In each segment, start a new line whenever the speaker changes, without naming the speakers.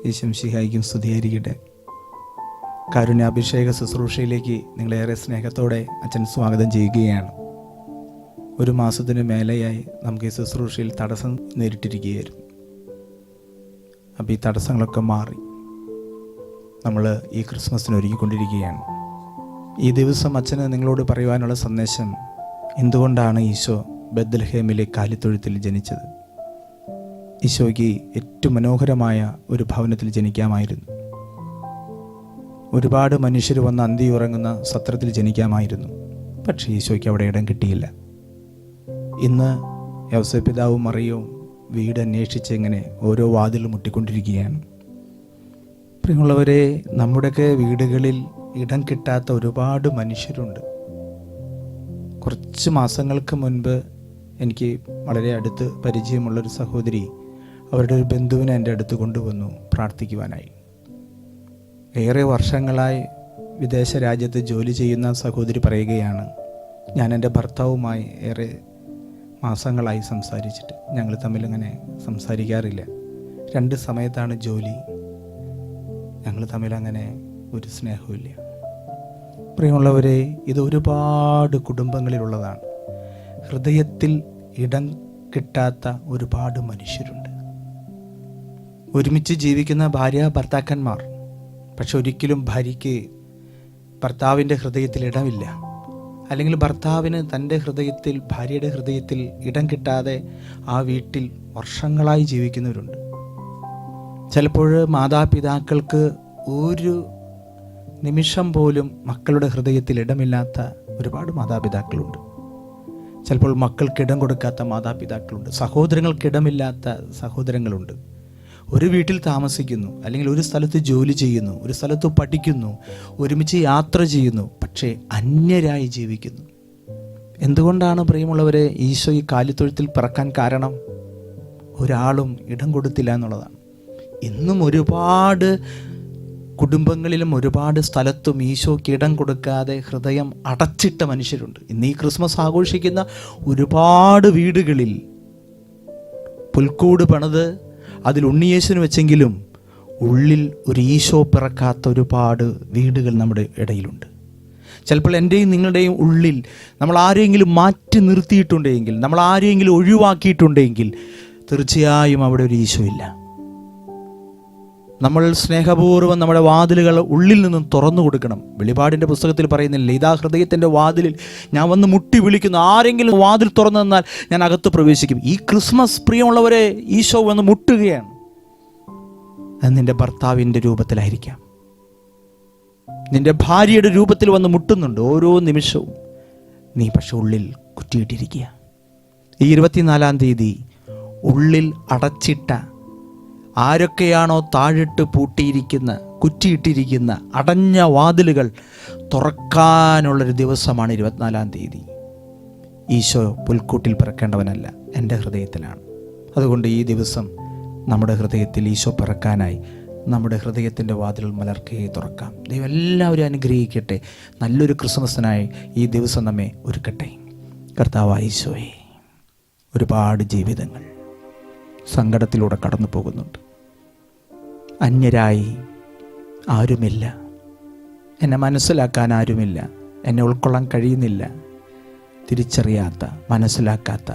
ഈശംസിഹായിക്കും സ്തുതിയായിരിക്കട്ടെ. കാരുണ്യാഭിഷേക ശുശ്രൂഷയിലേക്ക് നിങ്ങളേറെ സ്നേഹത്തോടെ അച്ഛൻ സ്വാഗതം ചെയ്യുകയാണ്. ഒരു മാസത്തിന് മേലെയായി നമുക്ക് ഈ ശുശ്രൂഷയിൽ തടസ്സം നേരിട്ടിരിക്കുകയായിരുന്നു. അപ്പോൾ ഈ തടസ്സങ്ങളൊക്കെ മാറി നമ്മൾ ഈ ക്രിസ്മസിന് ഒരുങ്ങിക്കൊണ്ടിരിക്കുകയാണ്. ഈ ദിവസം അച്ഛന് നിങ്ങളോട് പറയുവാനുള്ള സന്ദേശം, എന്തുകൊണ്ടാണ് ഈശോ ബെത്ലഹേമിലെ കാലിത്തൊഴുത്തിൽ ജനിച്ചത്? ഈശോയ്ക്ക് ഏറ്റവും മനോഹരമായ ഒരു ഭവനത്തിൽ ജനിക്കാമായിരുന്നു. ഒരുപാട് മനുഷ്യർ വന്ന് അന്തി ഉറങ്ങുന്ന സത്രത്തിൽ ജനിക്കാമായിരുന്നു. പക്ഷേ ഈശോയ്ക്ക് അവിടെ ഇടം കിട്ടിയില്ല. ഇന്ന് യൗസേപ്പിതാവും മറിയവും വീട് അന്വേഷിച്ച് ഇങ്ങനെ ഓരോ വാതിൽ മുട്ടിക്കൊണ്ടിരിക്കുകയാണ്. പ്രിയമുള്ളവരെ, നമ്മുടെയൊക്കെ വീടുകളിൽ ഇടം കിട്ടാത്ത ഒരുപാട് മനുഷ്യരുണ്ട്. കുറച്ച് മാസങ്ങൾക്ക് മുൻപ് എനിക്ക് വളരെ അടുത്ത് പരിചയമുള്ളൊരു സഹോദരി അവരുടെ ഒരു ബന്ധുവിനെ എൻ്റെ അടുത്ത് കൊണ്ടുവന്നു പ്രാർത്ഥിക്കുവാനായി. ഏറെ വർഷങ്ങളായി വിദേശ രാജ്യത്ത് ജോലി ചെയ്യുന്ന സഹോദരി പറയുകയാണ്, ഞാൻ എൻ്റെ ഭർത്താവുമായി ഏറെ മാസങ്ങളായി സംസാരിച്ചിട്ട്, ഞങ്ങൾ തമ്മിലങ്ങനെ സംസാരിക്കാറില്ല. 2 സമയത്താണ് ജോലി, ഞങ്ങൾ തമ്മിലങ്ങനെ ഒരു സ്നേഹമില്ല. പ്രിയമുള്ളവരെ, ഇത് ഒരുപാട് കുടുംബങ്ങളിലുള്ളതാണ്. ഹൃദയത്തിൽ ഇടം കിട്ടാത്ത ഒരുപാട് മനുഷ്യരുണ്ട്. ഒരുമിച്ച് ജീവിക്കുന്ന ഭാര്യ ഭർത്താക്കന്മാർ, പക്ഷെ ഒരിക്കലും ഭാര്യയ്ക്ക് ഭർത്താവിൻ്റെ ഹൃദയത്തിൽ ഇടമില്ല. അല്ലെങ്കിൽ ഭർത്താവിന് തൻ്റെ ഹൃദയത്തിൽ, ഭാര്യയുടെ ഹൃദയത്തിൽ ഇടം കിട്ടാതെ ആ വീട്ടിൽ വർഷങ്ങളായി ജീവിക്കുന്നവരുണ്ട്. ചിലപ്പോൾ മാതാപിതാക്കൾക്ക് ഒരു നിമിഷം പോലും മക്കളുടെ ഹൃദയത്തിൽ ഇടമില്ലാത്ത ഒരുപാട് മാതാപിതാക്കളുണ്ട്. ചിലപ്പോൾ മക്കൾക്ക് ഇടം കൊടുക്കാത്ത മാതാപിതാക്കളുണ്ട്. സഹോദരങ്ങൾക്കിടമില്ലാത്ത സഹോദരങ്ങളുണ്ട്. ഒരു വീട്ടിൽ താമസിക്കുന്നു, അല്ലെങ്കിൽ ഒരു സ്ഥലത്ത് ജോലി ചെയ്യുന്നു, ഒരു സ്ഥലത്ത് പഠിക്കുന്നു, ഒരുമിച്ച് യാത്ര ചെയ്യുന്നു, പക്ഷേ അന്യരായി ജീവിക്കുന്നു. എന്തുകൊണ്ടാണ് പ്രിയമുള്ളവരെ ഈശോ ഈ കാലിത്തൊഴുത്തിൽ പിറക്കാൻ കാരണം? ഒരാളും ഇടം കൊടുത്തില്ല എന്നുള്ളതാണ്. ഇന്നും ഒരുപാട് കുടുംബങ്ങളിലും ഒരുപാട് സ്ഥലത്തും ഈശോയ്ക്ക് ഇടം കൊടുക്കാതെ ഹൃദയം അടച്ചിട്ട മനുഷ്യരുണ്ട്. ഇന്ന് ഈ ക്രിസ്മസ് ആഘോഷിക്കുന്ന ഒരുപാട് വീടുകളിൽ പുൽക്കൂട് പണിത് അതിൽ ഉണ്ണിയേശുവിന് വെച്ചെങ്കിലും ഉള്ളിൽ ഒരു ഈശോ പിറക്കാത്ത ഒരുപാട് വീടുകൾ നമ്മുടെ ഇടയിലുണ്ട്. ചിലപ്പോൾ എൻ്റെയും നിങ്ങളുടെയും ഉള്ളിൽ നമ്മൾ ആരെങ്കിലും മാറ്റി നിർത്തിയിട്ടുണ്ടെങ്കിൽ, നമ്മൾ ആരെങ്കിലും ഒഴിവാക്കിയിട്ടുണ്ടെങ്കിൽ തീർച്ചയായും അവിടെ ഒരു ഈശോ ഇല്ല. നമ്മൾ സ്നേഹപൂർവ്വം നമ്മുടെ വാതിലുകൾ ഉള്ളിൽ നിന്നും തുറന്നു കൊടുക്കണം. വെളിപാടിൻ്റെ പുസ്തകത്തിൽ പറയുന്നില്ല, ഇതാ ഹൃദയത്തിൻ്റെ വാതിലിൽ ഞാൻ വന്ന് മുട്ടി വിളിക്കുന്നു, ആരെങ്കിലും വാതിൽ തുറന്നു തന്നാൽ ഞാൻ അകത്ത് പ്രവേശിക്കും. ഈ ക്രിസ്മസ് പ്രിയമുള്ളവരെ ഈശോ വന്ന് മുട്ടുകയാണ്. അത് നിൻ്റെ ഭർത്താവിൻ്റെ രൂപത്തിലായിരിക്കാം, നിൻ്റെ ഭാര്യയുടെ രൂപത്തിൽ വന്ന് മുട്ടുന്നുണ്ട് ഓരോ നിമിഷവും. നീ പക്ഷെ ഉള്ളിൽ കുറ്റിയിട്ടിരിക്കുക. ഈ 24-ാം തീയതി ഉള്ളിൽ അടച്ചിട്ട, ആരൊക്കെയാണോ താഴിട്ട് പൂട്ടിയിരിക്കുന്ന, കുറ്റിയിട്ടിരിക്കുന്ന അടഞ്ഞ വാതിലുകൾ തുറക്കാനുള്ളൊരു ദിവസമാണ് 24-ാം തീയതി. ഈശോ പുൽക്കൂട്ടിൽ പിറക്കേണ്ടവനല്ല, എൻ്റെ ഹൃദയത്തിലാണ്. അതുകൊണ്ട് ഈ ദിവസം നമ്മുടെ ഹൃദയത്തിൽ ഈശോ പിറക്കാനായി നമ്മുടെ ഹൃദയത്തിൻ്റെ വാതിലുകൾ മലർക്കെ തുറക്കാം. ദൈവം എല്ലാവരും അനുഗ്രഹിക്കട്ടെ. നല്ലൊരു ക്രിസ്മസിനായി ഈ ദിവസം നമ്മെ ഒരുക്കട്ടെ. കർത്താവായ ഈശോയെ, ഒരുപാട് ജീവിതങ്ങൾ സങ്കടത്തിലൂടെ കടന്നു പോകുന്നുണ്ട്. അന്യരായി ആരുമില്ല, എന്നെ മനസ്സിലാക്കാൻ ആരുമില്ല, എന്നെ ഉൾക്കൊള്ളാൻ കഴിയുന്നില്ല, തിരിച്ചറിയാത്ത, മനസ്സിലാക്കാത്ത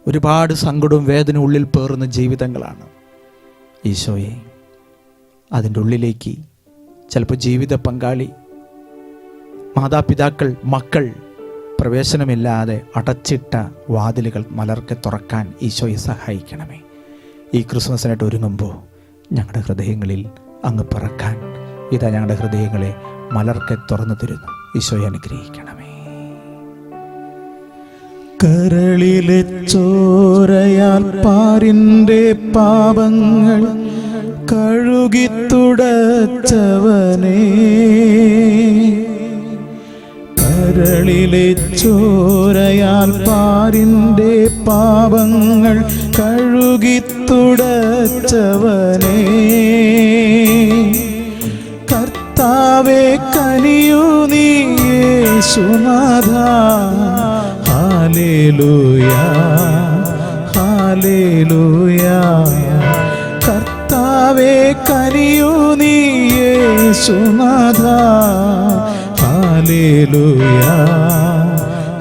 ഒരുപാട് സങ്കടവും വേദന ഉള്ളിൽ പേറുന്ന ജീവിതങ്ങളാണ്. ഈശോയെ, അതിൻ്റെ ഉള്ളിലേക്ക് ചിലപ്പോൾ ജീവിത പങ്കാളി, മാതാപിതാക്കൾ, മക്കൾ പ്രവേശനമില്ലാതെ അടച്ചിട്ട വാതിലുകൾ മലർക്കെ തുറക്കാൻ ഈശോയെ സഹായിക്കണമേ. ഈ ക്രിസ്മസിനായിട്ട് ഒരുങ്ങുമ്പോൾ ഞങ്ങളുടെ ഹൃദയങ്ങളിൽ അങ്ങ് പിറക്കാൻ ഇതാ ഞങ്ങളുടെ ഹൃദയങ്ങളെ മലർക്കെ തുറന്നു തരുന്നു. ഈശോയെ അനുഗ്രഹിക്കണമേ.
കരളിലെ ചോരയാൽ പാരിൻ്റെ പാപങ്ങൾ കഴുകി തുടച്ചവനേ, കരളിലെ ചോരയാൽ പാരിൻ്റെ പാപങ്ങൾ കഴുകി തുടച്ചവനേ, കർത്താവേ കനിയൂ നീ യേശുനാഥ. Hallelujah hallelujah. കർത്താവേ കർത്താവേ കനിയൂ നീ യേശുനാഥ. ഹല്ലേലൂയാ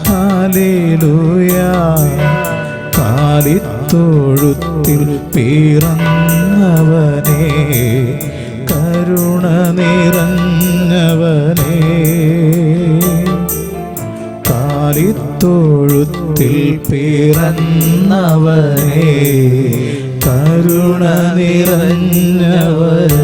ഹല്ലേലൂയാ. കാലിത്തൊഴുത്തിൽ പിറന്നവനേ, കരുണ നിറഞ്ഞവനേ. കാലിത്തൊഴുത്തിൽ പിറന്നവനേ, കരുണ നിറഞ്ഞവനേ.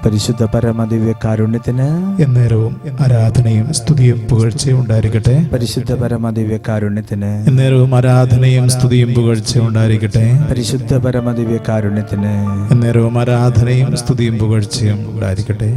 പരിശുദ്ധ പരമദിവ്യ കാരുണ്യത്തിന്
എന്നേരവും ആരാധനയും സ്തുതിയും പുകഴ്ചയും ഉണ്ടായിരിക്കട്ടെ.
പരിശുദ്ധ പരമദിവ്യ കാരുണ്യത്തിന്
എന്നേരവും ആരാധനയും സ്തുതിയും പുകഴ്ചയും ഉണ്ടായിരിക്കട്ടെ.
പരിശുദ്ധ പരമദിവ്യ കാരുണ്യത്തിന്
എന്നേരവും ആരാധനയും സ്തുതിയും പുകഴ്ചയും ഉണ്ടായിരിക്കട്ടെ.